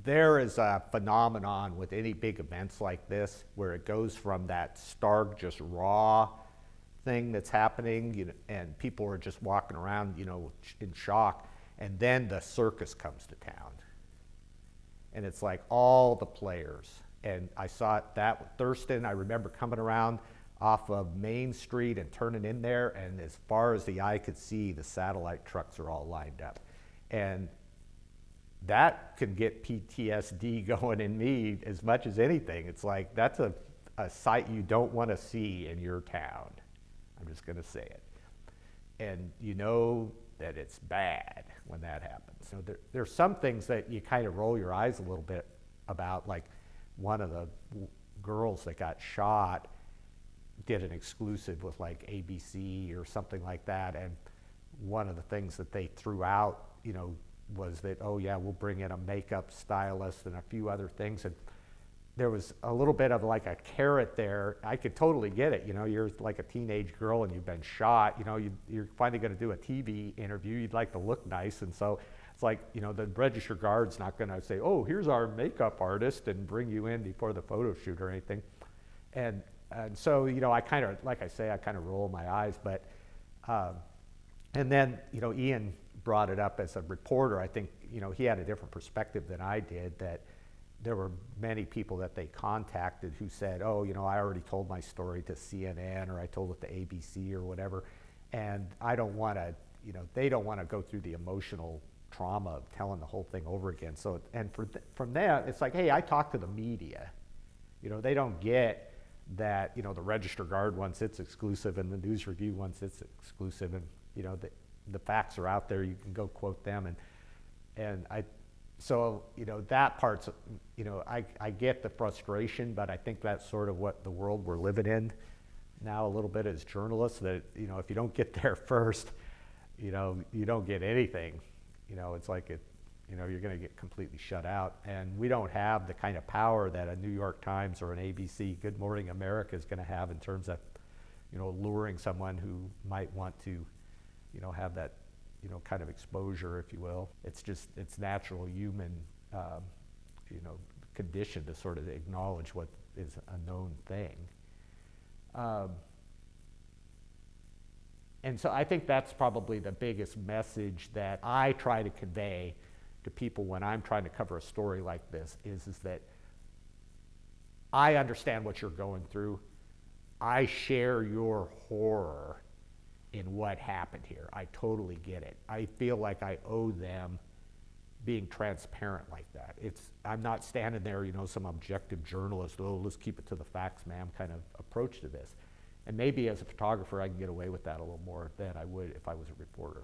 There is a phenomenon with any big events like this where it goes from that stark, just raw thing that's happening, and people are just walking around, in shock, and then the circus comes to town. And it's like all the players. And I saw it that with Thurston. I remember coming around off of Main Street and turning in there, and as far as the eye could see, the satellite trucks are all lined up. And that can get PTSD going in me as much as anything. It's like, that's a sight you don't want to see in your town. I'm just going to say it. And you know that it's bad when that happens. There's some things that you kind of roll your eyes a little bit about, like one of the girls that got shot did an exclusive with like ABC or something like that, and one of the things that they threw out, was that, oh yeah, we'll bring in a makeup stylist and a few other things, and there was a little bit of like a carrot there. I could totally get it. You're like a teenage girl and you've been shot. You're finally going to do a TV interview. You'd like to look nice, and so it's like, the register guard's not going to say, oh, here's our makeup artist, and bring you in before the photo shoot or anything. And so, I kind of, like I say, I kind of roll my eyes, but, and then, Ian brought it up as a reporter. I think, he had a different perspective than I did, that there were many people that they contacted who said, oh, I already told my story to CNN, or I told it to ABC or whatever, and I don't want to, they don't want to go through the emotional trauma of telling the whole thing over again. So, and from that, it's like, hey, I talk to the media. They don't get that, the Register Guard wants its exclusive and the News Review wants its exclusive, and, the facts are out there. You can go quote them, and so, that part's, I get the frustration, but I think that's sort of what the world we're living in now a little bit as journalists, that, if you don't get there first, you don't get anything. It's like you're going to get completely shut out. And we don't have the kind of power that a New York Times or an ABC Good Morning America is going to have in terms of, luring someone who might want to, have that, kind of exposure, if you will. It's natural human, condition to sort of acknowledge what is a known thing. And so I think that's probably the biggest message that I try to convey to people when I'm trying to cover a story like this, is that I understand what you're going through. I share your horror in what happened here. I totally get it. I feel like I owe them being transparent like that. I'm not standing there, some objective journalist, oh, let's keep it to the facts, ma'am, kind of approach to this. And maybe as a photographer, I can get away with that a little more than I would if I was a reporter.